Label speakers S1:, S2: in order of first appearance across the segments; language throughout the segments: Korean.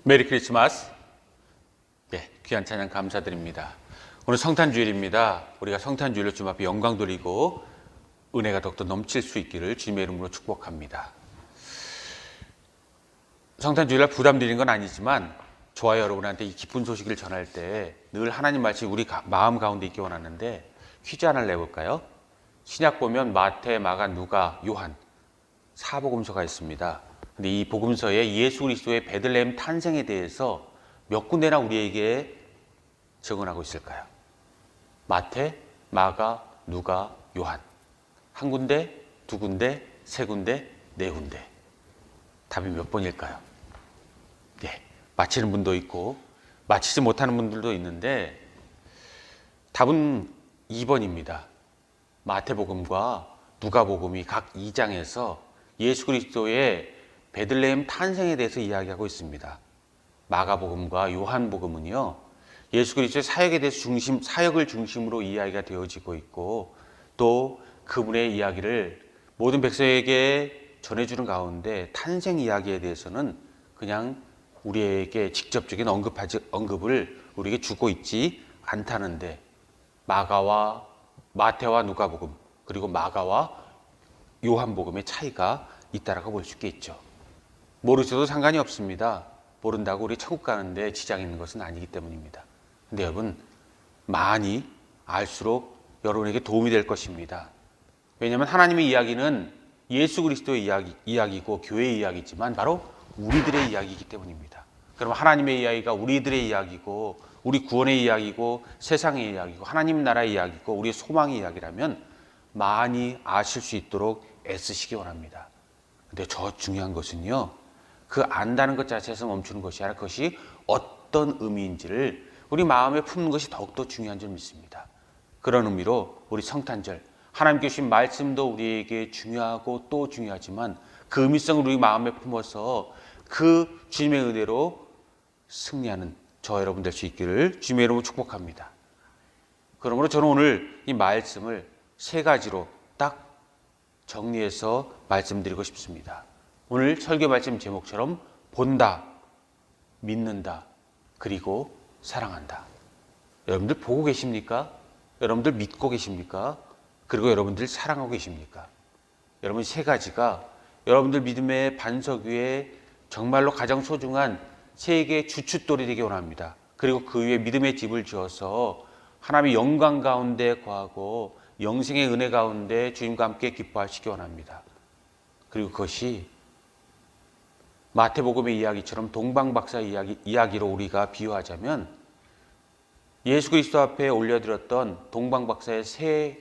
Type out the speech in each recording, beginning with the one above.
S1: 메리 크리스마스. 귀한 찬양 감사드립니다. 오늘 성탄주일입니다. 우리가 성탄주일로 주님 앞에 영광 돌리고 은혜가 더욱더 넘칠 수 있기를 주님의 이름으로 축복합니다. 성탄주일날 부담 드리는 건 아니지만 저와 여러분한테 이 기쁜 소식을 전할 때 늘 하나님 말씀이 우리 마음 가운데 있기 원하는데 퀴즈 하나를 내볼까요? 신약 보면 마태, 마가, 누가, 요한 사복음서가 있습니다. 근데 이 복음서에 예수 그리스도의 베들레헴 탄생에 대해서 몇 군데나 우리에게 증언하고 있을까요? 마태, 마가, 누가, 요한. 한 군데, 두 군데, 세 군데, 네 군데. 답이 몇 번일까요? 맞히는 분도 있고 맞히지 못하는 분들도 있는데 답은 2번입니다. 마태복음과 누가복음이 각 2장에서 예수 그리스도의 베들레헴 탄생에 대해서 이야기하고 있습니다. 마가복음과 요한복음은요, 예수 그리스도의 사역에 대해서 사역을 중심으로 이야기가 되어지고 있고 또 그분의 이야기를 모든 백성에게 전해주는 가운데 탄생 이야기에 대해서는 그냥 우리에게 직접적인 언급을 우리에게 주고 있지 않다는데 마태와 누가복음 그리고 마가와 요한복음의 차이가 있다라고 볼 수 있겠죠. 모르셔도 상관이 없습니다. 모른다고 우리 천국 가는데 지장 있는 것은 아니기 때문입니다. 근데 여러분, 많이 알수록 여러분에게 도움이 될 것입니다. 왜냐하면 하나님의 이야기는 예수 그리스도의 이야기고 교회의 이야기지만 바로 우리들의 이야기이기 때문입니다. 그럼 하나님의 이야기가 우리들의 이야기고 우리 구원의 이야기고 세상의 이야기고 하나님 나라의 이야기고 우리의 소망의 이야기라면 많이 아실 수 있도록 애쓰시기 원합니다. 근데 저 중요한 것은요, 그 안다는 것 자체에서 멈추는 것이 아니라 그것이 어떤 의미인지를 우리 마음에 품는 것이 더욱더 중요한 줄 믿습니다. 그런 의미로 우리 성탄절, 하나님께 주신 말씀도 우리에게 중요하고 또 중요하지만 그 의미성을 우리 마음에 품어서 그 주님의 은혜로 승리하는 저 여러분 될 수 있기를 주님의 이름으로 축복합니다. 그러므로 저는 오늘 이 말씀을 세 가지로 딱 정리해서 말씀드리고 싶습니다. 오늘 설교 말씀 제목처럼 본다, 믿는다, 그리고 사랑한다. 여러분들 보고 계십니까? 여러분들 믿고 계십니까? 그리고 여러분들 사랑하고 계십니까? 여러분 세 가지가 여러분들 믿음의 반석 위에 정말로 가장 소중한 세 개의 주춧돌이 되기 원합니다. 그리고 그 위에 믿음의 집을 지어서 하나님의 영광 가운데 거하고 영생의 은혜 가운데 주님과 함께 기뻐하시기 원합니다. 그리고 그것이 마태복음의 이야기처럼 동방박사 이야기로 우리가 비유하자면 예수 그리스도 앞에 올려드렸던 동방박사의 새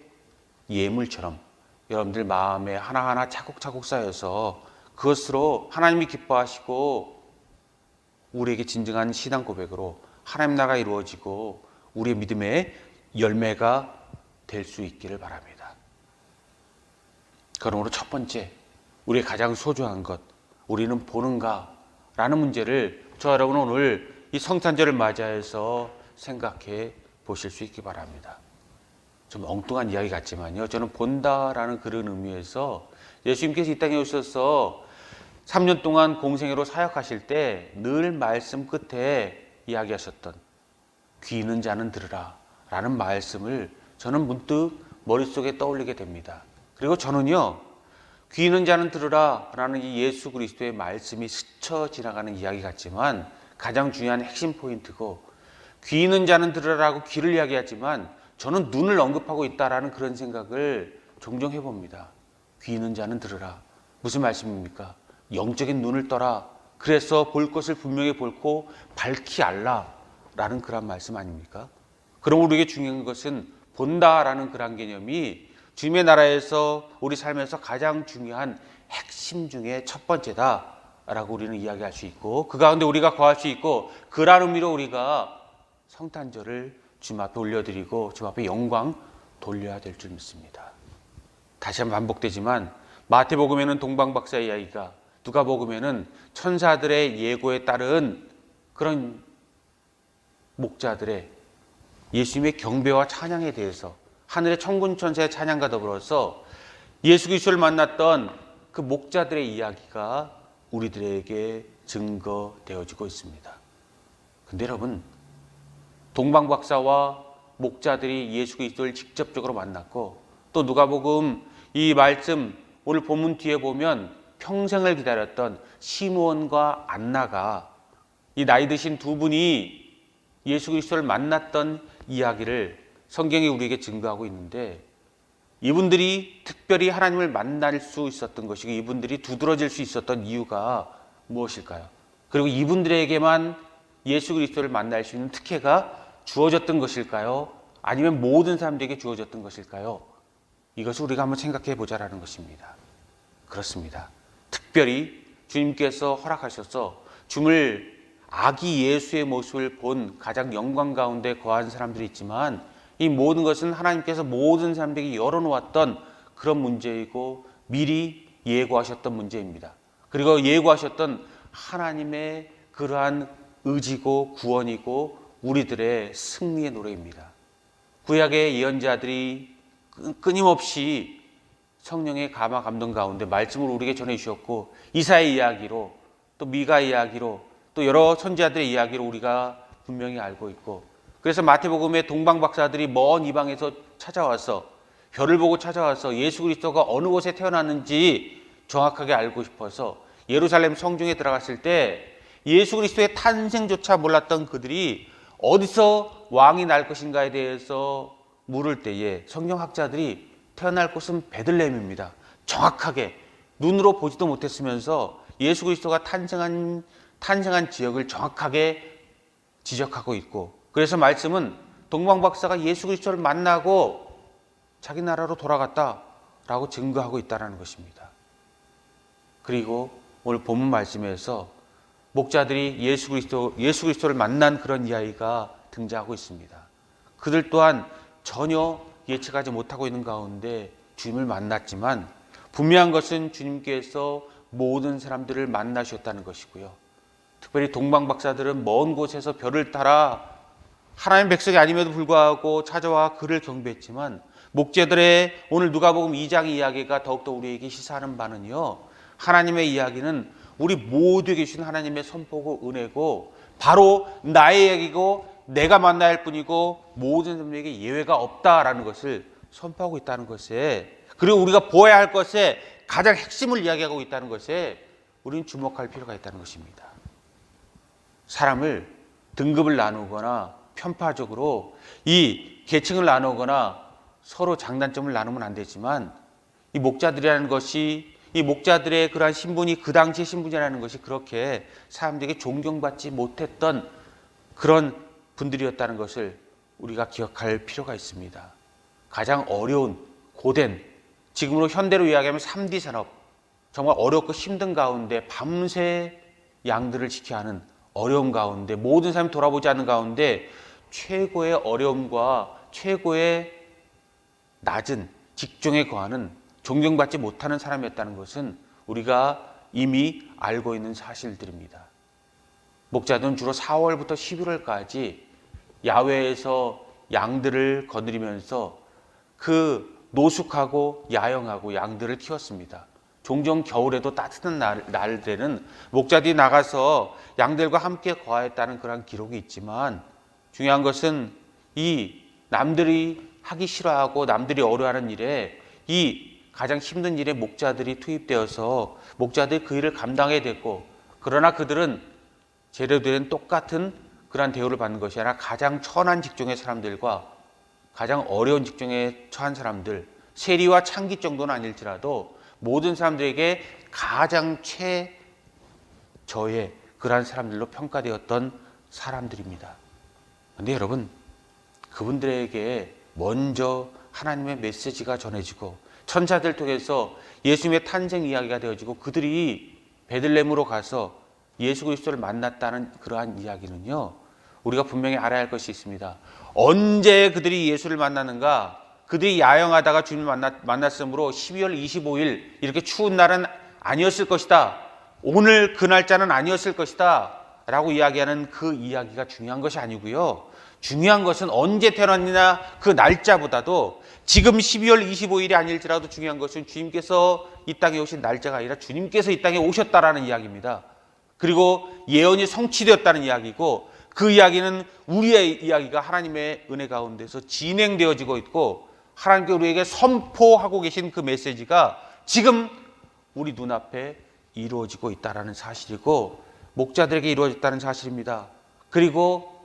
S1: 예물처럼 여러분들 마음에 하나하나 차곡차곡 쌓여서 그것으로 하나님이 기뻐하시고 우리에게 진정한 신앙 고백으로 하나님 나라가 이루어지고 우리의 믿음의 열매가 될 수 있기를 바랍니다. 그러므로 첫 번째, 우리의 가장 소중한 것, 우리는 보는가라는 문제를 저 여러분 오늘 이 성탄절을 맞이해서 생각해 보실 수 있기 바랍니다. 좀 엉뚱한 이야기 같지만요, 저는 본다라는 그런 의미에서 예수님께서 이 땅에 오셔서 3년 동안 공생애로 사역하실 때 늘 말씀 끝에 이야기하셨던 귀 있는 자는 들으라 라는 말씀을 저는 문득 머릿속에 떠올리게 됩니다. 그리고 저는요, 귀 있는 자는 들으라 라는 이 예수 그리스도의 말씀이 스쳐 지나가는 이야기 같지만 가장 중요한 핵심 포인트고, 귀 있는 자는 들으라고 귀를 이야기하지만 저는 눈을 언급하고 있다라는 그런 생각을 종종 해봅니다. 귀 있는 자는 들으라. 무슨 말씀입니까? 영적인 눈을 떠라. 그래서 볼 것을 분명히 볼고 밝히 알라 라는 그런 말씀 아닙니까? 그럼 우리에게 중요한 것은 본다라는 그런 개념이 주님의 나라에서 우리 삶에서 가장 중요한 핵심 중에 첫 번째다라고 우리는 이야기할 수 있고, 그 가운데 우리가 거할 수 있고, 그런 의미로 우리가 성탄절을 주님 앞에 올려드리고 주님 앞에 영광 돌려야 될 줄 믿습니다. 다시 한번 반복되지만 마태복음에는 동방박사의 이야기가, 누가복음에는 천사들의 예고에 따른 그런 목자들의 예수님의 경배와 찬양에 대해서 하늘의 천군 천사의 찬양과 더불어서 예수 그리스도를 만났던 그 목자들의 이야기가 우리들에게 증거되어지고 있습니다. 근데 여러분, 동방박사와 목자들이 예수 그리스도를 직접적으로 만났고, 또 누가복음 이 말씀 오늘 본문 뒤에 보면 평생을 기다렸던 시므온과 안나가, 이 나이 드신 두 분이 예수 그리스도를 만났던 이야기를 성경이 우리에게 증거하고 있는데, 이분들이 특별히 하나님을 만날 수 있었던 것이고 이분들이 두드러질 수 있었던 이유가 무엇일까요? 그리고 이분들에게만 예수 그리스도를 만날 수 있는 특혜가 주어졌던 것일까요? 아니면 모든 사람들에게 주어졌던 것일까요? 이것을 우리가 한번 생각해 보자라는 것입니다. 그렇습니다. 특별히 주님께서 허락하셔서 주님을 아기 예수의 모습을 본 가장 영광 가운데 거한 사람들이 있지만, 이 모든 것은 하나님께서 모든 사람들에게 열어놓았던 그런 문제이고 미리 예고하셨던 문제입니다. 그리고 예고하셨던 하나님의 그러한 의지고 구원이고 우리들의 승리의 노래입니다. 구약의 예언자들이 끊임없이 성령의 감화 감동 가운데 말씀을 우리에게 전해주셨고, 이사의 이야기로 또 미가 이야기로 또 여러 선지자들의 이야기로 우리가 분명히 알고 있고, 그래서 마태복음의 동방박사들이 먼 이방에서 찾아와서 별을 보고 찾아와서 예수 그리스도가 어느 곳에 태어났는지 정확하게 알고 싶어서 예루살렘 성중에 들어갔을 때 예수 그리스도의 탄생조차 몰랐던 그들이 어디서 왕이 날 것인가에 대해서 물을 때에 성경학자들이 태어날 곳은 베들레헴입니다. 정확하게 눈으로 보지도 못했으면서 예수 그리스도가 탄생한 지역을 정확하게 지적하고 있고, 그래서 말씀은 동방박사가 예수 그리스도를 만나고 자기 나라로 돌아갔다라고 증거하고 있다는 것입니다. 그리고 오늘 본문 말씀에서 목자들이 예수 그리스도를 만난 그런 이야기가 등장하고 있습니다. 그들 또한 전혀 예측하지 못하고 있는 가운데 주님을 만났지만, 분명한 것은 주님께서 모든 사람들을 만나셨다는 것이고요. 특별히 동방박사들은 먼 곳에서 별을 따라 하나님 백성이 아님에도 불구하고 찾아와 그를 경배했지만, 목자들의 오늘 누가복음 2장 이야기가 더욱더 우리에게 시사하는 바는요, 하나님의 이야기는 우리 모두에게 주신 하나님의 선포고 은혜고 바로 나의 얘기고 내가 만나야 할 뿐이고 모든 사람에게 예외가 없다라는 것을 선포하고 있다는 것에, 그리고 우리가 보아야 할 것에 가장 핵심을 이야기하고 있다는 것에 우리는 주목할 필요가 있다는 것입니다. 사람을 등급을 나누거나 편파적으로 이 계층을 나누거나 서로 장단점을 나누면 안 되지만, 이 목자들이라는 것이, 이 목자들의 그러한 신분이 그 당시의 신분이라는 것이 그렇게 사람들에게 존경받지 못했던 그런 분들이었다는 것을 우리가 기억할 필요가 있습니다. 가장 어려운 고된, 지금으로 현대로 이야기하면 3D 산업, 정말 어렵고 힘든 가운데 밤새 양들을 지켜야 하는 어려움 가운데, 모든 사람이 돌아보지 않는 가운데 최고의 어려움과 최고의 낮은 직종에 거하는 존경받지 못하는 사람이었다는 것은 우리가 이미 알고 있는 사실들입니다. 목자들은 주로 4월부터 11월까지 야외에서 양들을 거느리면서 그 노숙하고 야영하고 양들을 키웠습니다. 종종 겨울에도 따뜻한 날에는 목자들이 나가서 양들과 함께 거하였다는 그런 기록이 있지만, 중요한 것은 이 남들이 하기 싫어하고 남들이 어려워하는 일에, 이 가장 힘든 일에 목자들이 투입되어서 목자들이 그 일을 감당해야 됐고, 그러나 그들은 재료들은 똑같은 그러한 대우를 받는 것이 아니라 가장 천한 직종의 사람들과 가장 어려운 직종에 처한 사람들, 세리와 창기 정도는 아닐지라도 모든 사람들에게 가장 최저의 그러한 사람들로 평가되었던 사람들입니다. 그런데 여러분, 그분들에게 먼저 하나님의 메시지가 전해지고 천사들 통해서 예수님의 탄생 이야기가 되어지고 그들이 베들레헴으로 가서 예수 그리스도를 만났다는 그러한 이야기는요, 우리가 분명히 알아야 할 것이 있습니다. 언제 그들이 예수를 만났는가? 그들이 야영하다가 주님을 만났으므로 12월 25일 이렇게 추운 날은 아니었을 것이다. 오늘 그 날짜는 아니었을 것이다 라고 이야기하는 그 이야기가 중요한 것이 아니고요. 중요한 것은 언제 태어났느냐 그 날짜보다도 지금 12월 25일이 아닐지라도 중요한 것은 주님께서 이 땅에 오신 날짜가 아니라 주님께서 이 땅에 오셨다라는 이야기입니다. 그리고 예언이 성취되었다는 이야기고, 그 이야기는 우리의 이야기가 하나님의 은혜 가운데서 진행되어지고 있고, 하나님께 우리에게 선포하고 계신 그 메시지가 지금 우리 눈앞에 이루어지고 있다는 사실이고, 목자들에게 이루어졌다는 사실입니다. 그리고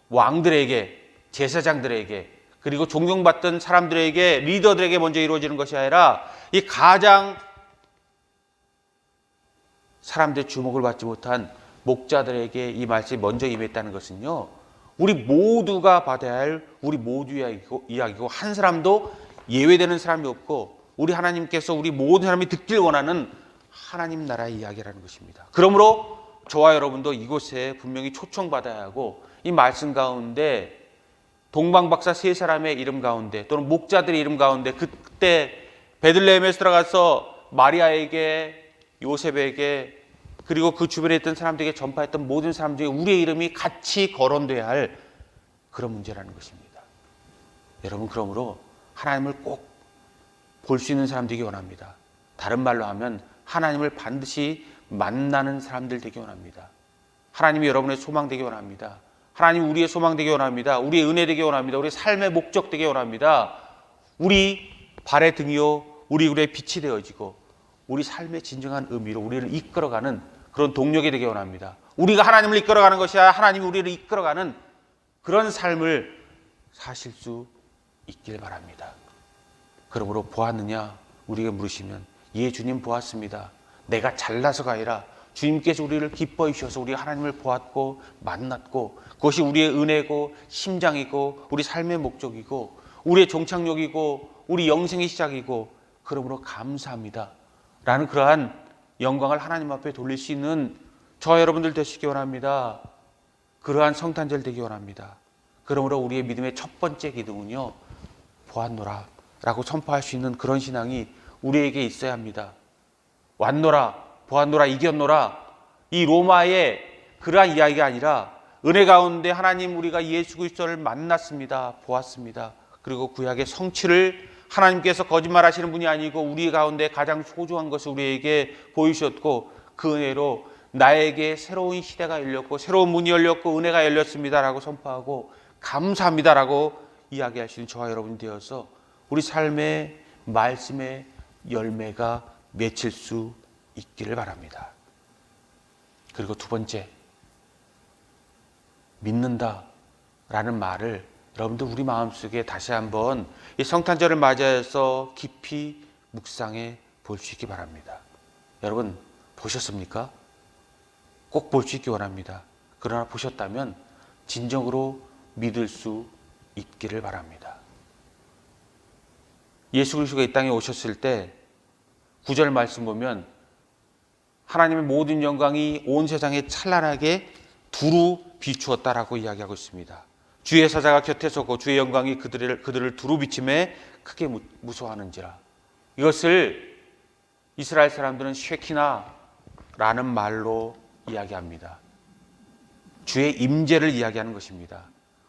S1: 왕들에게, 제사장들에게, 그리고 존경받던 사람들에게, 리더들에게 먼저 이루어지는 것이 아니라 이 가장 사람들의 주목을 받지 못한 목자들에게 이 말씀이 먼저 임했다는 것은요, 우리 모두가 받아야 할 우리 모두의 이야기고, 한 사람도 예외되는 사람이 없고, 우리 하나님께서 우리 모든 사람이 듣길 원하는 하나님 나라의 이야기라는 것입니다. 그러므로 저와 여러분도 이곳에 분명히 초청받아야 하고, 이 말씀 가운데 동방박사 세 사람의 이름 가운데, 또는 목자들의 이름 가운데, 그때 베들레헴에서 들어가서 마리아에게, 요셉에게, 그리고 그 주변에 있던 사람들에게 전파했던 모든 사람 중에 우리의 이름이 같이 거론돼야 할 그런 문제라는 것입니다. 여러분, 그러므로 하나님을 꼭 볼 수 있는 사람 되기 원합니다. 다른 말로 하면 하나님을 반드시 만나는 사람들 되기 원합니다. 하나님이 여러분의 소망 되기 원합니다. 하나님 우리의 소망 되기 원합니다. 우리의 은혜 되기 원합니다. 우리의 삶의 목적 되기 원합니다. 우리 발의 등이요, 우리 우리의 빛이 되어지고, 우리 삶의 진정한 의미로 우리를 이끌어가는 그런 동력이 되기 원합니다. 우리가 하나님을 이끌어가는 것이 아니라 하나님이 우리를 이끌어가는 그런 삶을 사실 수 있길 바랍니다. 그러므로 보았느냐? 우리에게 물으시면, 예, 주님 보았습니다. 내가 잘나서가 아니라 주님께서 우리를 기뻐해 주셔서 우리가 하나님을 보았고 만났고, 그것이 우리의 은혜고 심장이고 우리 삶의 목적이고 우리의 종착역이고 우리 영생의 시작이고, 그러므로 감사합니다 라는 그러한 영광을 하나님 앞에 돌릴 수 있는 저와 여러분들 되시기 원합니다. 그러한 성탄절 되기 원합니다. 그러므로 우리의 믿음의 첫 번째 기둥은요, 보았노라 라고 선포할 수 있는 그런 신앙이 우리에게 있어야 합니다. 왔노라, 보았노라, 이겼노라, 이 로마의 그러한 이야기가 아니라 은혜 가운데 하나님, 우리가 예수 그리스도를 만났습니다. 보았습니다. 그리고 구약의 성취를 하나님께서 거짓말하시는 분이 아니고 우리 가운데 가장 소중한 것을 우리에게 보이셨고, 그 은혜로 나에게 새로운 시대가 열렸고 새로운 문이 열렸고 은혜가 열렸습니다라고 선포하고 감사합니다라고 이야기할 수 있는 저와 여러분이 되어서 우리 삶의 말씀의 열매가 맺힐 수 있기를 바랍니다. 그리고 두 번째, 믿는다라는 말을 여러분들 우리 마음속에 다시 한번 이 성탄절을 맞이해서 깊이 묵상해 볼 수 있기 바랍니다. 여러분 보셨습니까? 꼭 볼 수 있기 원합니다. 그러나 보셨다면 진정으로 믿을 수 있기를 바랍니다. 예수 그리스도가 이 땅에 오셨을 때 9절 말씀 보면 하나님의 모든 영광이 온 세상에 찬란하게 두루 비추었다라고 이야기하고 있습니다. 주의 사자가 곁에 서고 주의 영광이 그들을 두루 비침에 크게 무서워하는지라. 이것을 이스라엘 사람들은 쉐키나라는 말로 이야기합니다. 주의 임재를 이야기하는 것입니다.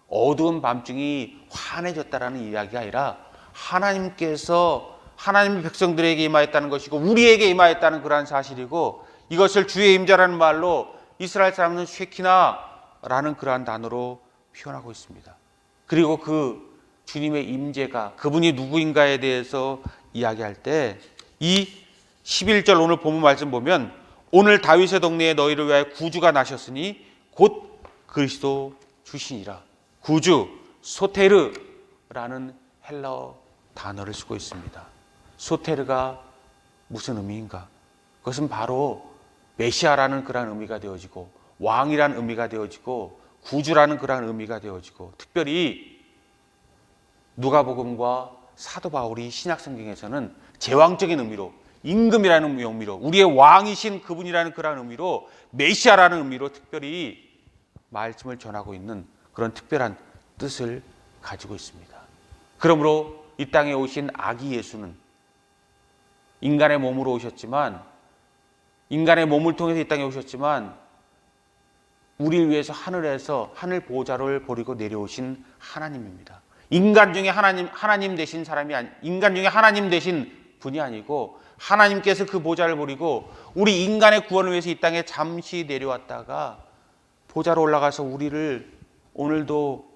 S1: 어두운 밤중이 환해졌다라는 이야기가 아니라 하나님께서 하나님의 백성들에게 임하였다는 것이고 우리에게 임하였다는 그러한 사실이고, 이것을 주의 임재라는 말로 이스라엘 사람은 쉐키나라는 그러한 단어로 표현하고 있습니다. 그리고 그 주님의 임재가 그분이 누구인가에 대해서 이야기할 때 이 11절 오늘 본문 말씀 보면, 오늘 다윗의 동네에 너희를 위하여 구주가 나셨으니 곧 그리스도 주시니라. 구주, 소테르라는 헬라어 단어를 쓰고 있습니다. 소테르가 무슨 의미인가? 그것은 바로 메시아라는 그런 의미가 되어지고, 왕이라는 의미가 되어지고, 구주라는 그런 의미가 되어지고, 특별히 누가복음과 사도 바울이 신약 성경에서는 제왕적인 의미로, 임금이라는 의미로, 우리의 왕이신 그분이라는 그런 의미로, 메시아라는 의미로 특별히 말씀을 전하고 있는 그런 특별한 뜻을 가지고 있습니다. 그러므로 이 땅에 오신 아기 예수는 인간의 몸으로 오셨지만, 인간의 몸을 통해서 이 땅에 오셨지만, 우리를 위해서 하늘에서 하늘 보좌를 버리고 내려오신 하나님입니다. 인간 중에 하나님 되신 사람이 인간 중에 하나님 되신 분이 아니고 하나님께서 그 보좌를 버리고 우리 인간의 구원을 위해서 이 땅에 잠시 내려왔다가 보좌로 올라가서 우리를 오늘도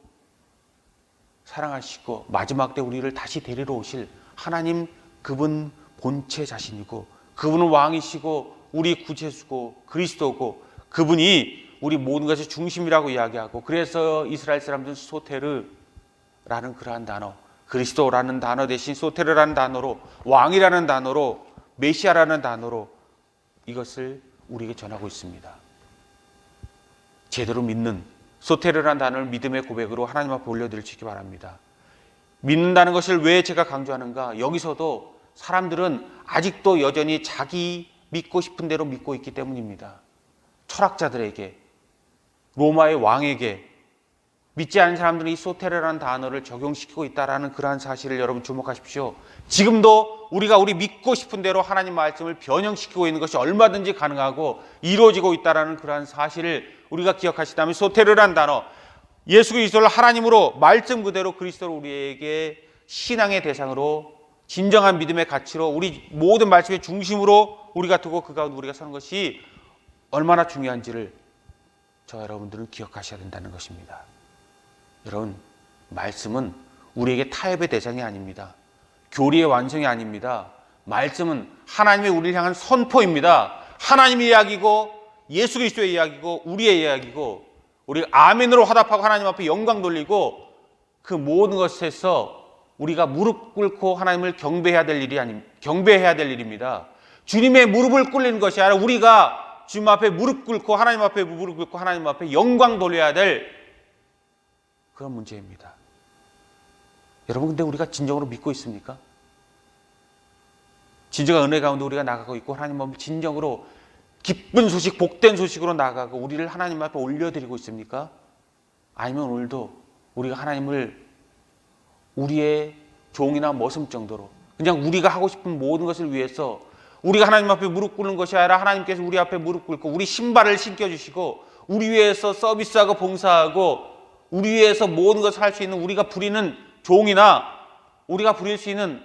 S1: 사랑하시고 마지막 때 우리를 다시 데리러 오실 하나님, 그분 본체 자신이고 그분은 왕이시고 우리 구세주고 그리스도고 그분이 우리 모든 것의 중심이라고 이야기하고, 그래서 이스라엘 사람들은 소테르라는 그러한 단어, 그리스도라는 단어 대신 소테르라는 단어로, 왕이라는 단어로, 메시아라는 단어로 이것을 우리에게 전하고 있습니다. 제대로 믿는 소테르라는 단어를 믿음의 고백으로 하나님 앞에 올려드리시기 바랍니다. 믿는다는 것을 왜 제가 강조하는가? 여기서도 사람들은 아직도 여전히 자기 믿고 싶은 대로 믿고 있기 때문입니다. 철학자들에게, 로마의 왕에게 믿지 않는 사람들이 이 소테르라는 단어를 적용시키고 있다는 그러한 사실을 여러분 주목하십시오. 지금도 우리가 우리 믿고 싶은 대로 하나님 말씀을 변형시키고 있는 것이 얼마든지 가능하고 이루어지고 있다는 그러한 사실을 우리가 기억하시다면, 소테르라는 단어, 예수 그리스도를 하나님으로 말씀 그대로 그리스도를 우리에게 신앙의 대상으로, 진정한 믿음의 가치로, 우리 모든 말씀의 중심으로 우리가 두고 그 가운데 우리가 사는 것이 얼마나 중요한지를 저 여러분들은 기억하셔야 된다는 것입니다. 여러분, 말씀은 우리에게 타협의 대상이 아닙니다. 교리의 완성이 아닙니다. 말씀은 하나님의 우리를 향한 선포입니다. 하나님의 이야기고 예수 그리스도의 이야기고 우리의 이야기고, 우리 아멘으로 화답하고 하나님 앞에 영광 돌리고 그 모든 것에서 우리가 무릎 꿇고 하나님을 경배해야 될 일입니다. 주님의 무릎을 꿇는 것이 아니라 우리가 주님 앞에 무릎 꿇고 하나님 앞에 무릎 꿇고 하나님 앞에 영광 돌려야 될 그런 문제입니다. 여러분, 근데 우리가 진정으로 믿고 있습니까? 진정한 은혜 가운데 우리가 나가고 있고 하나님 앞에 진정으로 기쁜 소식, 복된 소식으로 나가고 우리를 하나님 앞에 올려드리고 있습니까? 아니면 오늘도 우리가 하나님을 우리의 종이나 머슴 정도로 그냥 우리가 하고 싶은 모든 것을 위해서 우리가 하나님 앞에 무릎 꿇는 것이 아니라 하나님께서 우리 앞에 무릎 꿇고 우리 신발을 신겨주시고 우리 위해서 서비스하고 봉사하고 우리 위해서 모든 것을 할 수 있는, 우리가 부리는 종이나 우리가 부릴 수 있는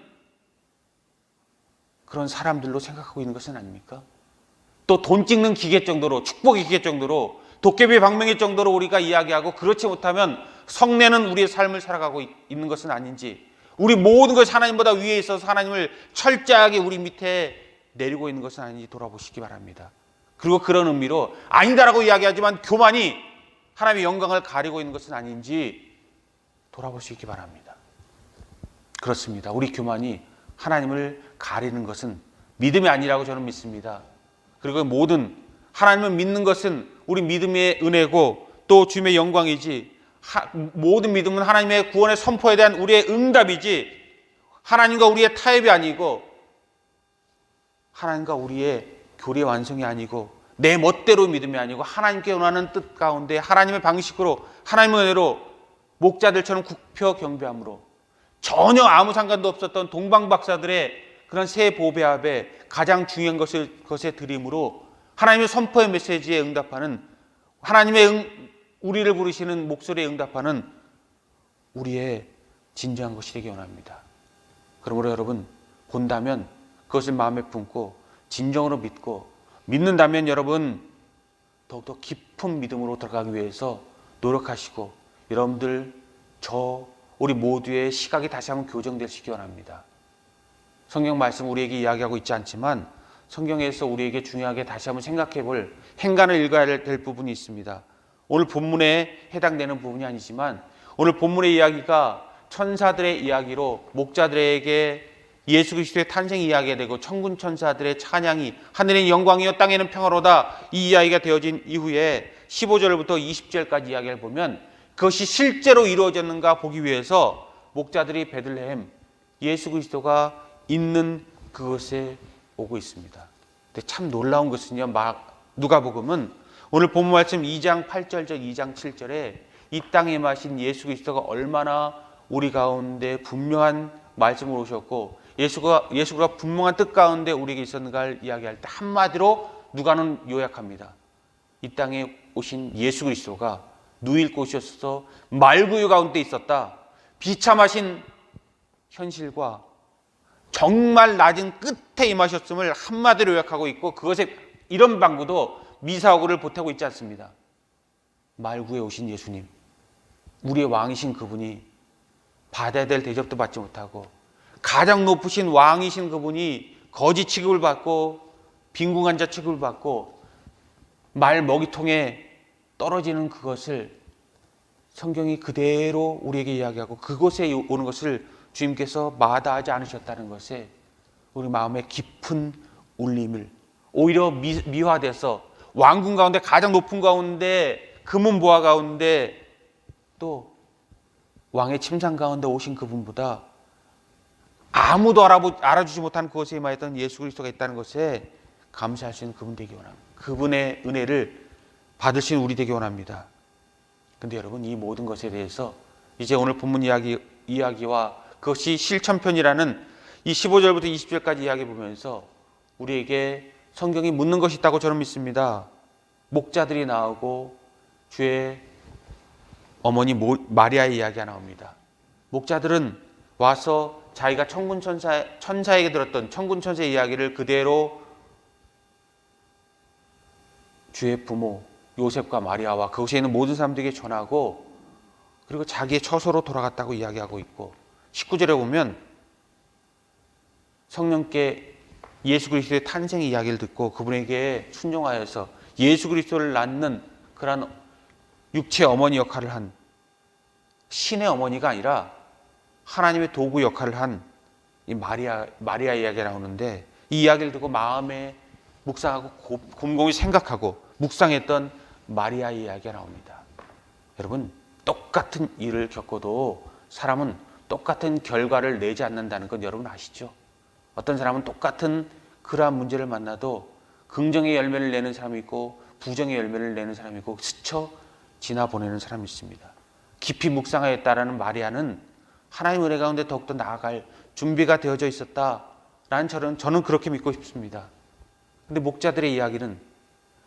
S1: 그런 사람들로 생각하고 있는 것은 아닙니까? 또 돈 찍는 기계 정도로, 축복의 기계 정도로, 도깨비 방망이 정도로 우리가 이야기하고, 그렇지 못하면 성내는 우리의 삶을 살아가고 있는 것은 아닌지, 우리 모든 것이 하나님보다 위에 있어서 하나님을 철저하게 우리 밑에 내리고 있는 것은 아닌지 돌아보시기 바랍니다. 그리고 그런 의미로 아니다라고 이야기하지만 교만이 하나님의 영광을 가리고 있는 것은 아닌지 돌아보시기 바랍니다. 그렇습니다. 우리 교만이 하나님을 가리는 것은 믿음이 아니라고 저는 믿습니다. 그리고 모든 하나님을 믿는 것은 우리 믿음의 은혜고 또 주님의 영광이지, 모든 믿음은 하나님의 구원의 선포에 대한 우리의 응답이지 하나님과 우리의 타협이 아니고 하나님과 우리의 교리의 완성이 아니고 내 멋대로 믿음이 아니고 하나님께 원하는 뜻 가운데 하나님의 방식으로 하나님의 은혜로 목자들처럼 굽혀 경배함으로 전혀 아무 상관도 없었던 동방박사들의 그런 새 보배 앞에 가장 중요한 것에 드림으로 하나님의 선포의 메시지에 응답하는, 하나님의 우리를 부르시는 목소리에 응답하는 우리의 진정한 것이 되기 원합니다. 그러므로 여러분, 본다면 그것을 마음에 품고 진정으로 믿고, 믿는다면 여러분 더욱더 깊은 믿음으로 들어가기 위해서 노력하시고, 여러분들 우리 모두의 시각이 다시 한번 교정되시기 원합니다. 성경 말씀 우리에게 이야기하고 있지 않지만 성경에서 우리에게 중요하게 다시 한번 생각해 볼, 행간을 읽어야 될 부분이 있습니다. 오늘 본문에 해당되는 부분이 아니지만 오늘 본문의 이야기가 천사들의 이야기로 목자들에게 예수 그리스도의 탄생 이야기가 되고 천군 천사들의 찬양이 하늘의 영광이요 땅에는 평화로다, 이 이야기가 되어진 이후에 15절부터 20절까지 이야기를 보면 그것이 실제로 이루어졌는가 보기 위해서 목자들이 베들레헴 예수 그리스도가 있는 그곳에 오고 있습니다. 근데 참 놀라운 것은요, 누가복음은 오늘 본문 말씀 2장 8절, 2장 7절에 이 땅에 마신 예수 그리스도가 얼마나 우리 가운데 분명한 말씀을 오셨고 예수가 분명한 뜻 가운데 우리에게 있었는가를 이야기할 때 한마디로 누가는 요약합니다. 이 땅에 오신 예수 그리스도가 누일 곳이었어 말구유 가운데 있었다. 비참하신 현실과 정말 낮은 끝에 임하셨음을 한마디로 요약하고 있고, 그것에 이런 방구도 미사오구를 보태고 있지 않습니다. 말구에 오신 예수님, 우리의 왕이신 그분이 받아야 될 대접도 받지 못하고, 가장 높으신 왕이신 그분이 거지 취급을 받고 빈궁한 자 취급을 받고 말 먹이통에 떨어지는 그것을 성경이 그대로 우리에게 이야기하고, 그곳에 오는 것을 주님께서 마다하지 않으셨다는 것에 우리 마음에 깊은 울림을, 오히려 미화돼서 왕궁 가운데 가장 높은 가운데 금은보화 가운데 또 왕의 침상 가운데 오신 그분보다 아무도 알아주지 못한 그곳에 임하였던 예수 그리스도가 있다는 것에 감사할 수 있는 그분 되기 원합니다. 그분의 은혜를 받으신 우리 되기 원합니다. 그런데 여러분, 이 모든 것에 대해서 이제 오늘 본문 이야기와 그것이 실천편이라는 이 15절부터 20절까지 이야기 보면서 우리에게 성경이 묻는 것이 있다고 저는 믿습니다. 목자들이 나오고 주의 어머니 마리아의 이야기가 나옵니다. 목자들은 와서 자기가 천사에게 들었던 천군 천사의 이야기를 그대로 주의 부모 요셉과 마리아와 그곳에 있는 모든 사람들에게 전하고, 그리고 자기의 처소로 돌아갔다고 이야기하고 있고, 19절에 보면 성령께 예수 그리스도의 탄생의 이야기를 듣고 그분에게 순종하여서 예수 그리스도를 낳는 그런 육체 어머니 역할을 한 신의 어머니가 아니라 하나님의 도구 역할을 한 이 마리아 이야기가 나오는데, 이 이야기를 듣고 마음에 묵상하고 곰곰이 생각하고 묵상했던 마리아의 이야기가 나옵니다. 여러분, 똑같은 일을 겪어도 사람은 똑같은 결과를 내지 않는다는 건 여러분 아시죠? 어떤 사람은 똑같은 그러한 문제를 만나도 긍정의 열매를 내는 사람이 있고 부정의 열매를 내는 사람이 있고 스쳐 지나 보내는 사람이 있습니다. 깊이 묵상하였다라는 마리아는 하나님의 은혜 가운데 더욱더 나아갈 준비가 되어져 있었다라는 저는 그렇게 믿고 싶습니다. 그런데 목자들의 이야기는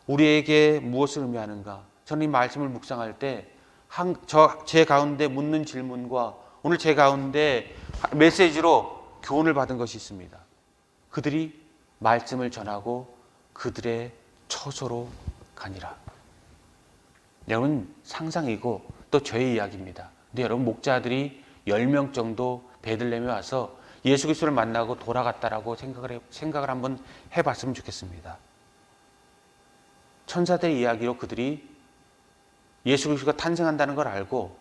S1: 우리에게 무엇을 의미하는가? 저는 이 말씀을 묵상할 때 제 가운데 묻는 질문과 오늘 제 가운데 메시지로 교훈을 받은 것이 있습니다. 그들이 말씀을 전하고 그들의 처소로 가니라. 여러분, 상상이고 또 저의 이야기입니다. 근데 여러분, 목자들이 10명 정도 베들레헴에 와서 예수 그리스도를 만나고 돌아갔다라고 생각을 한번 해봤으면 좋겠습니다. 천사들의 이야기로 그들이 예수 그리스도가 탄생한다는 걸 알고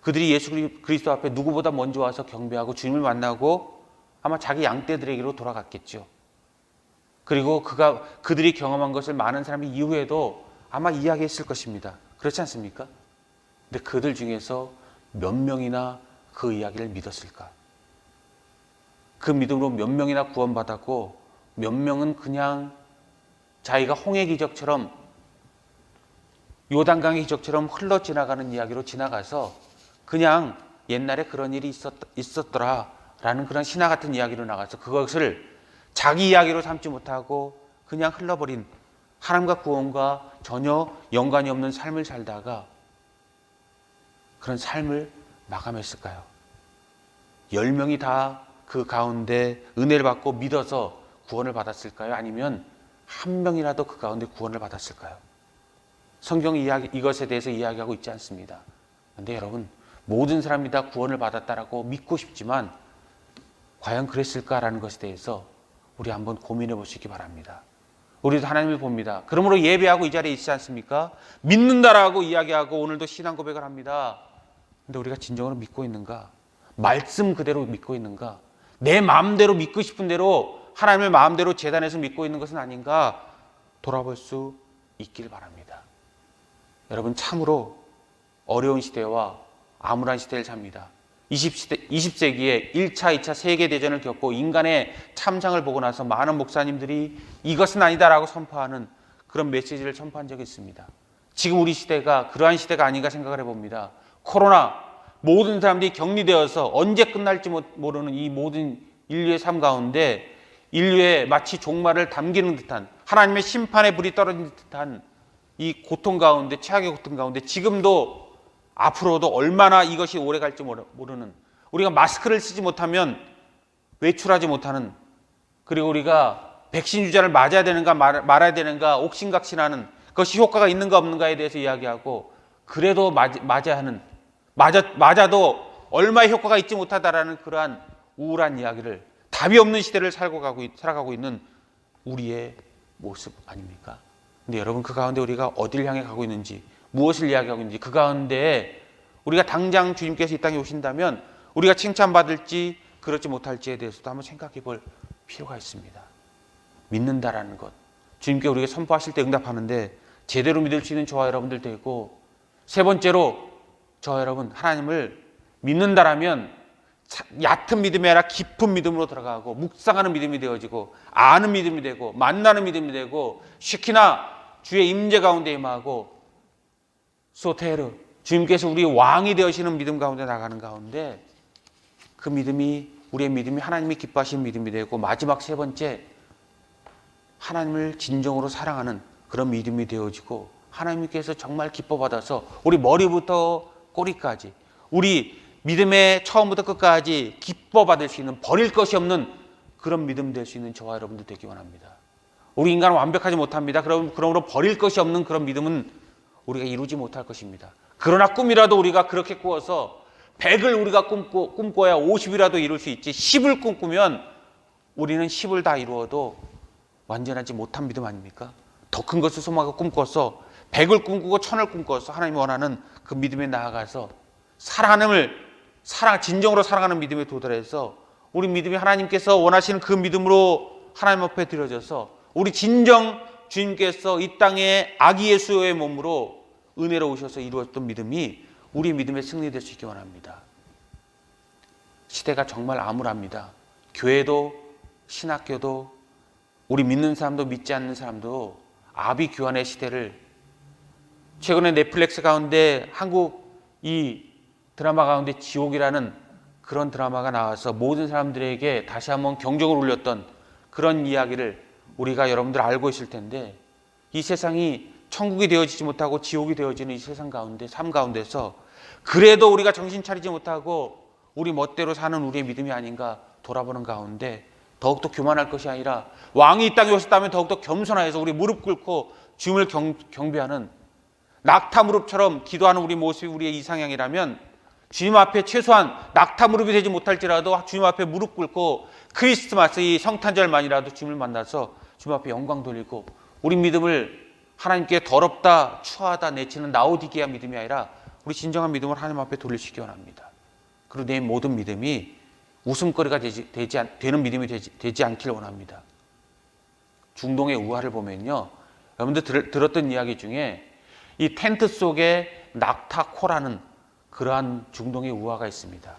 S1: 그들이 예수 그리스도 앞에 누구보다 먼저 와서 경배하고 주님을 만나고 아마 자기 양떼들에게로 돌아갔겠죠. 그리고 그들이 경험한 것을 많은 사람이 이후에도 아마 이야기했을 것입니다. 그렇지 않습니까? 근데 그들 중에서 몇 명이나 그 이야기를 믿었을까? 그 믿음으로 몇 명이나 구원받았고 몇 명은 그냥 자기가 홍해 기적처럼 요단강의 기적처럼 흘러 지나가는 이야기로 지나가서 그냥 옛날에 그런 일이 있었더라라는 그런 신화 같은 이야기로 나가서 그것을 자기 이야기로 삼지 못하고 그냥 흘러버린, 하나님과 구원과 전혀 연관이 없는 삶을 살다가 그런 삶을 마감했을까요? 10명이 다 그 가운데 은혜를 받고 믿어서 구원을 받았을까요? 아니면 한 명이라도 그 가운데 구원을 받았을까요? 성경이 이것에 대해서 이야기하고 있지 않습니다. 그런데 여러분, 모든 사람이 다 구원을 받았다라고 믿고 싶지만 과연 그랬을까라는 것에 대해서 우리 한번 고민해 보시기 바랍니다. 우리도 하나님을 봅니다. 그러므로 예배하고 이 자리에 있지 않습니까? 믿는다라고 이야기하고 오늘도 신앙 고백을 합니다. 근데 우리가 진정으로 믿고 있는가? 말씀 그대로 믿고 있는가? 내 마음대로 믿고 싶은 대로 하나님의 마음대로 재단해서 믿고 있는 것은 아닌가? 돌아볼 수 있길 바랍니다. 여러분, 참으로 어려운 시대와 암울한 시대를 삽니다. 20세기에 1차, 2차 세계대전을 겪고 인간의 참상을 보고 나서 많은 목사님들이 이것은 아니다라고 선포하는 그런 메시지를 선포한 적이 있습니다. 지금 우리 시대가 그러한 시대가 아닌가 생각을 해봅니다. 코로나, 모든 사람들이 격리되어서 언제 끝날지 모르는 이 모든 인류의 삶 가운데 인류의 마치 종말을 담기는 듯한 하나님의 심판의 불이 떨어진 듯한 이 고통 가운데, 최악의 고통 가운데 지금도 앞으로도 얼마나 이것이 오래 갈지 모르는, 우리가 마스크를 쓰지 못하면 외출하지 못하는, 그리고 우리가 백신 주사를 맞아야 되는가 말아야 되는가 옥신각신하는 그것이 효과가 있는가 없는가에 대해서 이야기하고, 그래도 맞아야 하는, 맞아도 얼마의 효과가 있지 못하다라는 그러한 우울한 이야기를, 답이 없는 시대를 살아가고 있는 우리의 모습 아닙니까? 근데 여러분, 그 가운데 우리가 어디를 향해 가고 있는지, 무엇을 이야기하고 있는지, 그 가운데 우리가 당장 주님께서 이 땅에 오신다면 우리가 칭찬받을지 그렇지 못할지에 대해서도 한번 생각해 볼 필요가 있습니다. 믿는다라는 것, 주님께 우리가 선포하실 때 응답하는데 제대로 믿을 수 있는 저와 여러분들 되고, 세 번째로 저와 여러분, 하나님을 믿는다라면 얕은 믿음이 아니라 깊은 믿음으로 들어가고, 묵상하는 믿음이 되어지고, 아는 믿음이 되고, 만나는 믿음이 되고, 시키나 주의 임재 가운데 임하고, 소테르, 주님께서 우리 왕이 되시는 믿음 가운데 나가는 가운데, 그 믿음이, 우리의 믿음이 하나님이 기뻐하시는 믿음이 되고, 마지막 세 번째, 하나님을 진정으로 사랑하는 그런 믿음이 되어지고, 하나님께서 정말 기뻐받아서 우리 머리부터 꼬리까지, 우리 믿음의 처음부터 끝까지 기뻐받을 수 있는, 버릴 것이 없는 그런 믿음 될 수 있는 저와 여러분들 되기 원합니다. 우리 인간은 완벽하지 못합니다. 그러므로 버릴 것이 없는 그런 믿음은 우리가 이루지 못할 것입니다. 그러나 꿈이라도 우리가 그렇게 꾸어서 100을 우리가 꿈꿔야 50이라도 이룰 수 있지, 10을 꿈꾸면 우리는 10을 다 이루어도 완전하지 못한 믿음 아닙니까? 더 큰 것을 소망하고 꿈꿔서 100을 꿈꾸고 1000을 꿈꿔서 하나님이 원하는 그 믿음에 나아가서 진정으로 사랑하는 믿음에 도달해서 우리 믿음이 하나님께서 원하시는 그 믿음으로 하나님 앞에 드려져서 우리 진정 주님께서 이 땅에 아기 예수의 몸으로 은혜로 오셔서 이루었던 믿음이 우리 믿음의 승리될 수 있기 원합니다. 시대가 정말 암울합니다. 교회도 신학교도 우리 믿는 사람도 믿지 않는 사람도 아비규환의 시대를, 최근에 넷플릭스 가운데 한국 이 드라마 가운데 지옥이라는 그런 드라마가 나와서 모든 사람들에게 다시 한번 경종을 울렸던 그런 이야기를 우리가 여러분들 알고 있을 텐데, 이 세상이 천국이 되어지지 못하고 지옥이 되어지는 이 세상 가운데, 삶 가운데서 그래도 우리가 정신 차리지 못하고 우리 멋대로 사는 우리의 믿음이 아닌가 돌아보는 가운데, 더욱더 교만할 것이 아니라 왕이 이 땅에 오셨다면 더욱더 겸손하여서 우리 무릎 꿇고 주님을 경배하는, 낙타 무릎처럼 기도하는 우리 모습이 우리의 이상향이라면, 주님 앞에 최소한 낙타 무릎이 되지 못할지라도 주님 앞에 무릎 꿇고 크리스마스 이 성탄절만이라도 주님을 만나서 주님 앞에 영광 돌리고, 우리 믿음을 하나님께 더럽다 추하다 내치는 라오디게아 믿음이 아니라 우리 진정한 믿음을 하나님 앞에 돌리시기 원합니다. 그리고 내 모든 믿음이 웃음거리가 되는 믿음이 되지 않길 원합니다. 중동의 우화를 보면요, 여러분들 들었던 이야기 중에 이 텐트 속에 낙타코라는 그러한 중동의 우화가 있습니다.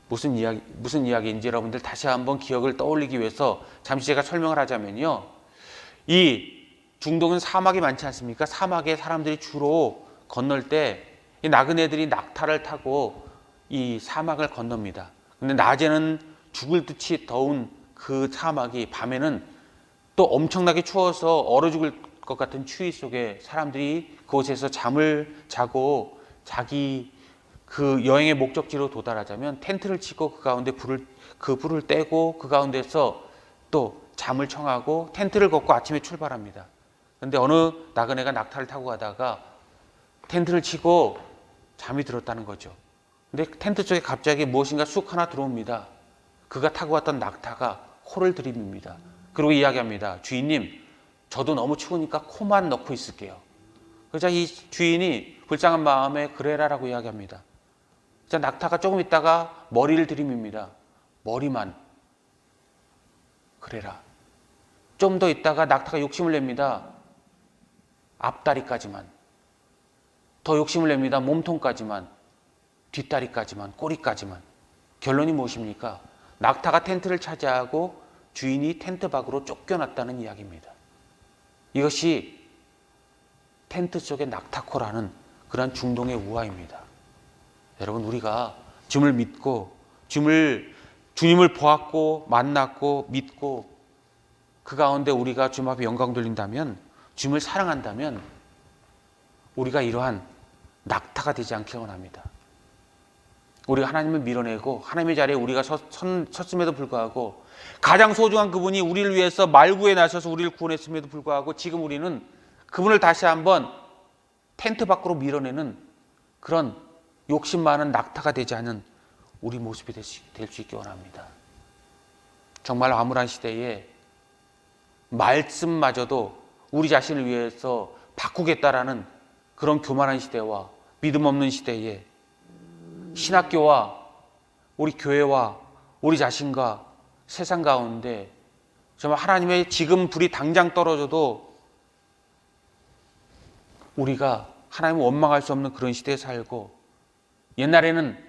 S1: 무슨 이야기인지 여러분들 다시 한번 기억을 떠올리기 위해서 잠시 제가 설명을 하자면요, 이 중동은 사막이 많지 않습니까? 사막에 사람들이 주로 건널 때 이 나그네들이 낙타를 타고 이 사막을 건넙니다. 근데 낮에는 죽을 듯이 더운 그 사막이, 밤에는 또 엄청나게 추워서 얼어 죽을 것 같은 추위 속에 사람들이 그곳에서 잠을 자고 자기 그 여행의 목적지로 도달하자면 텐트를 치고 그 가운데 불을 떼고 그 가운데서 또 잠을 청하고 텐트를 걷고 아침에 출발합니다. 그런데 어느 나그네가 낙타를 타고 가다가 텐트를 치고 잠이 들었다는 거죠. 근데 텐트 쪽에 갑자기 무엇인가 쑥 하나 들어옵니다. 그가 타고 왔던 낙타가 코를 들이밉니다. 그리고 이야기합니다. 주인님, 저도 너무 추우니까 코만 넣고 있을게요. 그러자 이 주인이 불쌍한 마음에 그래라라고 이야기합니다. 자, 낙타가 조금 있다가 머리를 들이밉니다. 머리만. 그래라. 좀 더 있다가 낙타가 욕심을 냅니다. 앞다리까지만. 더 욕심을 냅니다. 몸통까지만. 뒷다리까지만. 꼬리까지만. 결론이 무엇입니까? 낙타가 텐트를 차지하고 주인이 텐트 밖으로 쫓겨났다는 이야기입니다. 이것이 텐트 속의 낙타코라는 그런 중동의 우화입니다. 여러분, 우리가 주님을 믿고 주님을 보았고 만났고 믿고 그 가운데 우리가 주님 앞에 영광 돌린다면, 주님을 사랑한다면 우리가 이러한 낙타가 되지 않길 원합니다. 우리가 하나님을 밀어내고 하나님의 자리에 우리가 섰음에도 불구하고 가장 소중한 그분이 우리를 위해서 말구에 나서서 우리를 구원했음에도 불구하고 지금 우리는 그분을 다시 한번 텐트 밖으로 밀어내는 그런 욕심 많은 낙타가 되지 않은 우리 모습이 될 수 있기 원합니다. 정말 암울한 시대에 말씀마저도 우리 자신을 위해서 바꾸겠다라는 그런 교만한 시대와 믿음 없는 시대에 신학교와 우리 교회와 우리 자신과 세상 가운데 정말 하나님의 지금 불이 당장 떨어져도 우리가 하나님을 원망할 수 없는 그런 시대에 살고, 옛날에는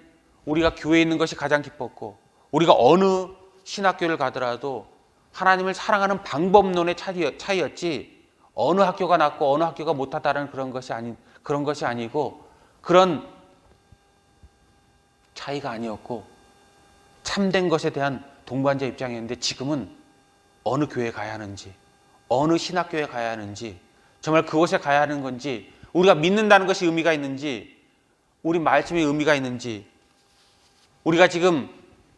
S1: 우리가 교회에 있는 것이 가장 기뻤고 우리가 어느 신학교를 가더라도 하나님을 사랑하는 방법론의 차이였지 어느 학교가 낫고 어느 학교가 못하다는 그런 것이 아니고 그런 차이가 아니었고 참된 것에 대한 동반자 입장이었는데, 지금은 어느 교회에 가야 하는지 어느 신학교에 가야 하는지 정말 그곳에 가야 하는 건지 우리가 믿는다는 것이 의미가 있는지 우리 말씀이 의미가 있는지, 우리가 지금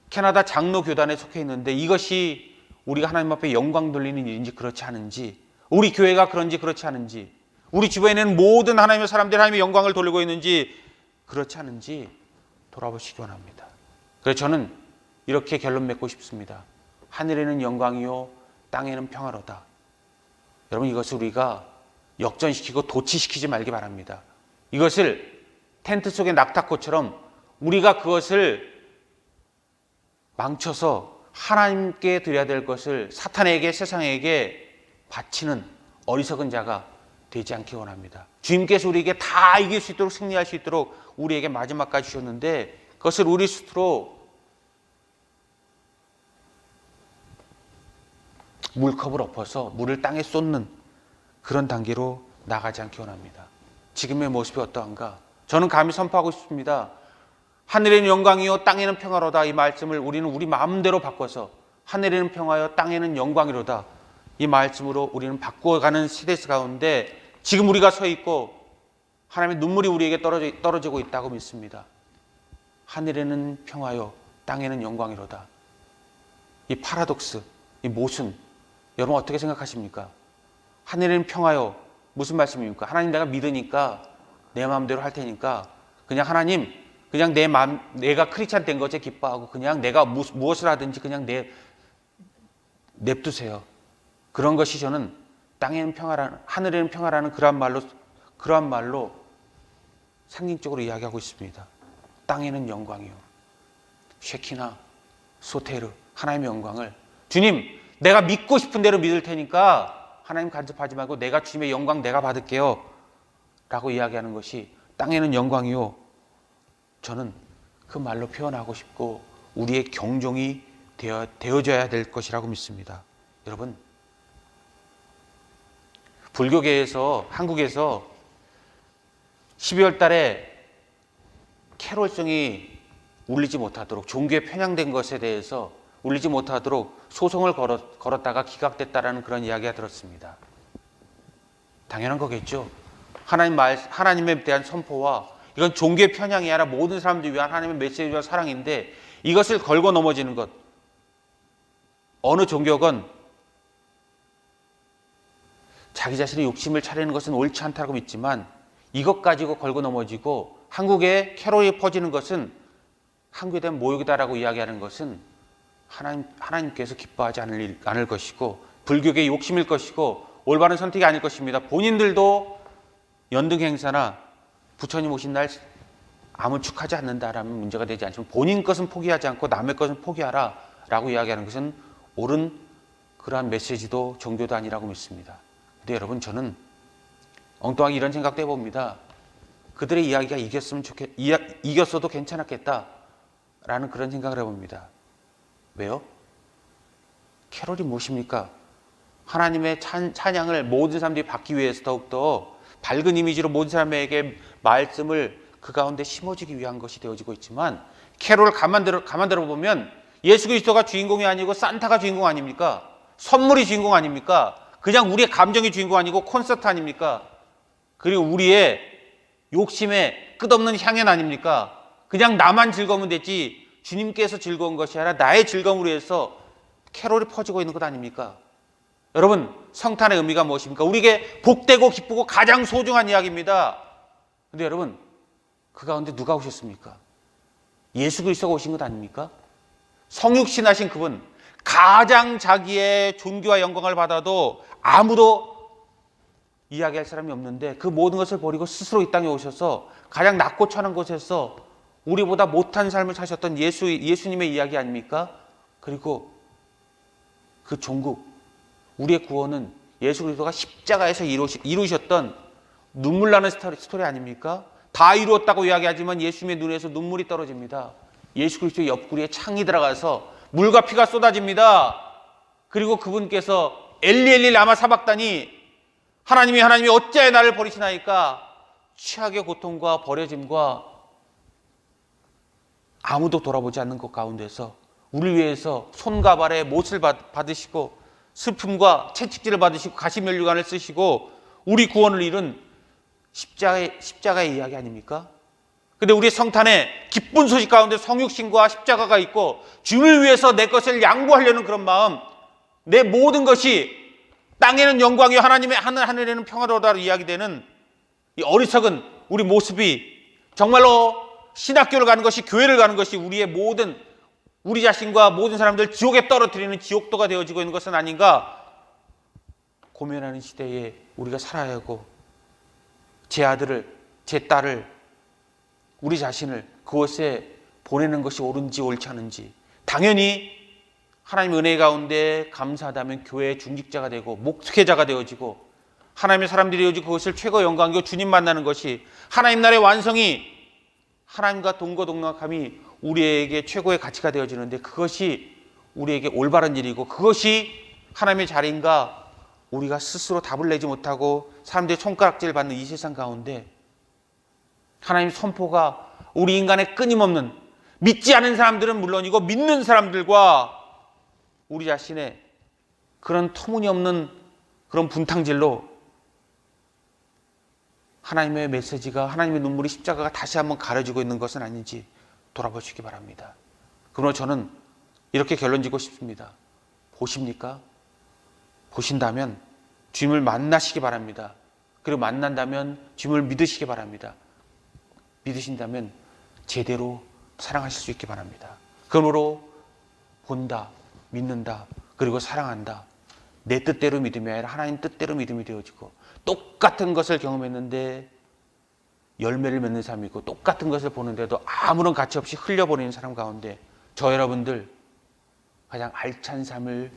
S1: 캐나다 장로교단에 속해 있는데 이것이 우리가 하나님 앞에 영광 돌리는 일인지 그렇지 않은지, 우리 교회가 그런지 그렇지 않은지, 우리 주변에는 모든 하나님의 사람들이 하나님의 영광을 돌리고 있는지 그렇지 않은지 돌아보시기 원합니다. 그래서 저는 이렇게 결론 맺고 싶습니다. 하늘에는 영광이요 땅에는 평화로다. 여러분, 이것을 우리가 역전시키고 도치시키지 말기 바랍니다. 이것을 텐트 속의 낙타꽃처럼 우리가 그것을 망쳐서 하나님께 드려야 될 것을 사탄에게 세상에게 바치는 어리석은 자가 되지 않기 원합니다. 주님께서 우리에게 다 이길 수 있도록 승리할 수 있도록 우리에게 마지막까지 주셨는데 그것을 우리 스스로 물컵을 엎어서 물을 땅에 쏟는 그런 단계로 나가지 않기 원합니다. 지금의 모습이 어떠한가? 저는 감히 선포하고 싶습니다. 하늘에는 영광이요 땅에는 평화로다. 이 말씀을 우리는 우리 마음대로 바꿔서 하늘에는 평화요 땅에는 영광이로다. 이 말씀으로 우리는 바꿔가는 시대 가운데 지금 우리가 서 있고 하나님의 눈물이 우리에게 떨어지고 있다고 믿습니다. 하늘에는 평화요 땅에는 영광이로다. 이 파라독스, 이 모순, 여러분 어떻게 생각하십니까? 하늘에는 평화요, 무슨 말씀입니까? 하나님 내가 믿으니까 내 마음대로 할 테니까 그냥 하나님 그냥 내가 크리스찬 된 것에 기뻐하고 그냥 내가 무엇을 하든지 그냥 냅두세요. 그런 것이 저는 땅에는 평화라는, 하늘에는 평화라는 그러한 말로 상징적으로 이야기하고 있습니다. 땅에는 영광이요. 쉐키나, 소테르, 하나님의 영광을 주님 내가 믿고 싶은 대로 믿을 테니까 하나님 간섭하지 말고 내가 주님의 영광 내가 받을게요 라고 이야기하는 것이 땅에는 영광이요. 저는 그 말로 표현하고 싶고 우리의 경종이 되어져야 될 것이라고 믿습니다. 여러분, 불교계에서 한국에서 12월 달에 캐롤성이 울리지 못하도록, 종교에 편향된 것에 대해서 울리지 못하도록 소송을 걸었다가 기각됐다라는 그런 이야기가 들었습니다. 당연한 거겠죠. 하나님에 대한 선포와 이건 종교의 편향이 아니라 모든 사람들 위한 하나님의 메시지와 사랑인데 이것을 걸고 넘어지는 것, 어느 종교건 자기 자신의 욕심을 차리는 것은 옳지 않다고 믿지만 이것 가지고 걸고 넘어지고 한국에 캐롤이 퍼지는 것은 한국에 대한 모욕이다라고 이야기하는 것은 하나님께서 기뻐하지 않을 것이고 불교계의 욕심일 것이고 올바른 선택이 아닐 것입니다. 본인들도 연등 행사나 부처님 오신 날 아무 축하지 않는다라면 문제가 되지 않지만 본인 것은 포기하지 않고 남의 것은 포기하라 라고 이야기하는 것은 옳은 그러한 메시지도 종교도 아니라고 믿습니다. 근데 여러분, 저는 엉뚱하게 이런 생각도 해봅니다. 그들의 이야기가 이겼어도 괜찮았겠다라는 그런 생각을 해봅니다. 왜요? 캐롤이 무엇입니까? 하나님의 찬양을 모든 사람들이 받기 위해서 더욱더 밝은 이미지로 모든 사람에게 말씀을 그 가운데 심어주기 위한 것이 되어지고 있지만 캐롤을 가만 들어보면 예수 그리스도가 주인공이 아니고 산타가 주인공 아닙니까? 선물이 주인공 아닙니까? 그냥 우리의 감정이 주인공 아니고 콘서트 아닙니까? 그리고 우리의 욕심의 끝없는 향연 아닙니까? 그냥 나만 즐거우면 되지 주님께서 즐거운 것이 아니라 나의 즐거움을 위해서 캐롤이 퍼지고 있는 것 아닙니까? 여러분, 성탄의 의미가 무엇입니까? 우리에게 복되고 기쁘고 가장 소중한 이야기입니다. 근데 여러분, 그 가운데 누가 오셨습니까? 예수 그리스도가 오신 것 아닙니까? 성육신하신 그분, 가장 자기의 존귀와 영광을 받아도 아무도 이야기할 사람이 없는데 그 모든 것을 버리고 스스로 이 땅에 오셔서 가장 낮고 천한 곳에서 우리보다 못한 삶을 사셨던 예수님의 이야기 아닙니까? 그리고 그 종국, 우리의 구원은 예수 그리스도가 십자가에서 이루셨던 눈물 나는 스토리 아닙니까? 다 이루었다고 이야기하지만 예수님의 눈에서 눈물이 떨어집니다. 예수 그리스도의 옆구리에 창이 들어가서 물과 피가 쏟아집니다. 그리고 그분께서 엘리 엘리 라마 사박다니, 하나님이 어찌하여 나를 버리시나이까, 취악의 고통과 버려짐과 아무도 돌아보지 않는 것 가운데서 우리를 위해서 손과 발에 못을 받으시고 슬픔과 채찍질을 받으시고 가시면류관을 쓰시고 우리 구원을 이룬 십자가의 이야기 아닙니까? 근데 우리 성탄에 기쁜 소식 가운데 성육신과 십자가가 있고 주님을 위해서 내 것을 양보하려는 그런 마음, 내 모든 것이 땅에는 영광이요 하늘에는 평화로다 이야기되는 이 어리석은 우리 모습이 정말로 신학교를 가는 것이, 교회를 가는 것이 우리의 모든, 우리 자신과 모든 사람들 지옥에 떨어뜨리는 지옥도가 되어지고 있는 것은 아닌가 고민하는 시대에 우리가 살아야 하고, 제 아들을, 제 딸을, 우리 자신을 그곳에 보내는 것이 옳은지 옳지 않은지, 당연히 하나님의 은혜 가운데 감사하다면 교회의 중직자가 되고 목회자가 되어지고 하나님의 사람들이 되어지고 그것을 최고의 영광이고 주님 만나는 것이, 하나님 나라의 완성이, 하나님과 동거동락함이 우리에게 최고의 가치가 되어지는데 그것이 우리에게 올바른 일이고 그것이 하나님의 자리인가 우리가 스스로 답을 내지 못하고 사람들의 손가락질 받는 이 세상 가운데 하나님의 선포가 우리 인간의 끊임없는, 믿지 않은 사람들은 물론이고 믿는 사람들과 우리 자신의 그런 터무니없는 그런 분탕질로 하나님의 메시지가, 하나님의 눈물이, 십자가가 다시 한번 가려지고 있는 것은 아닌지 돌아보시기 바랍니다. 그러므로 저는 이렇게 결론 짓고 싶습니다. 보십니까? 보신다면 주님을 만나시기 바랍니다. 그리고 만난다면 주님을 믿으시기 바랍니다. 믿으신다면 제대로 사랑하실 수 있기 바랍니다. 그러므로 본다, 믿는다, 그리고 사랑한다. 내 뜻대로 믿음이 아니라 하나님 뜻대로 믿음이 되어지고, 똑같은 것을 경험했는데 열매를 맺는 삶이고 똑같은 것을 보는데도 아무런 가치 없이 흘려버리는 사람 가운데 저 여러분들 가장 알찬 삶을,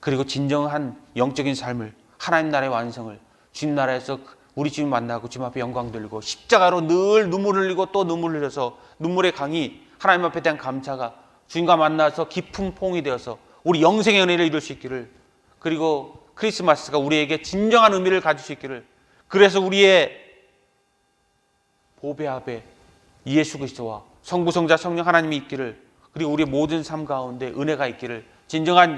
S1: 그리고 진정한 영적인 삶을, 하나님 나라의 완성을, 주님 나라에서 우리 주님 만나고 주님 앞에 영광 돌리고 십자가로 늘 눈물을 흘리고 또 눈물을 흘려서 눈물의 강이 하나님 앞에 대한 감사가 주님과 만나서 깊은 포옹이 되어서 우리 영생의 은혜를 이룰 수 있기를, 그리고 크리스마스가 우리에게 진정한 의미를 가질 수 있기를, 그래서 우리의 보배 앞에 예수 그리스도와 성부 성자 성령 하나님이 있기를, 그리고 우리의 모든 삶 가운데 은혜가 있기를, 진정한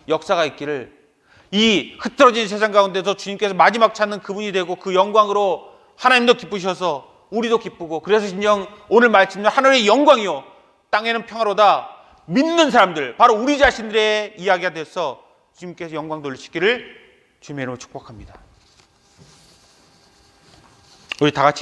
S1: 역사가 있기를, 이 흐트러진 세상 가운데서 주님께서 마지막 찾는 그분이 되고 그 영광으로 하나님도 기쁘셔서 우리도 기쁘고, 그래서 진정 오늘 말씀은 하늘의 영광이요 땅에는 평화로다 믿는 사람들, 바로 우리 자신들의 이야기가 돼서 주님께서 영광 돌리시기를 주님의 이름으로 축복합니다. 우리 다 같이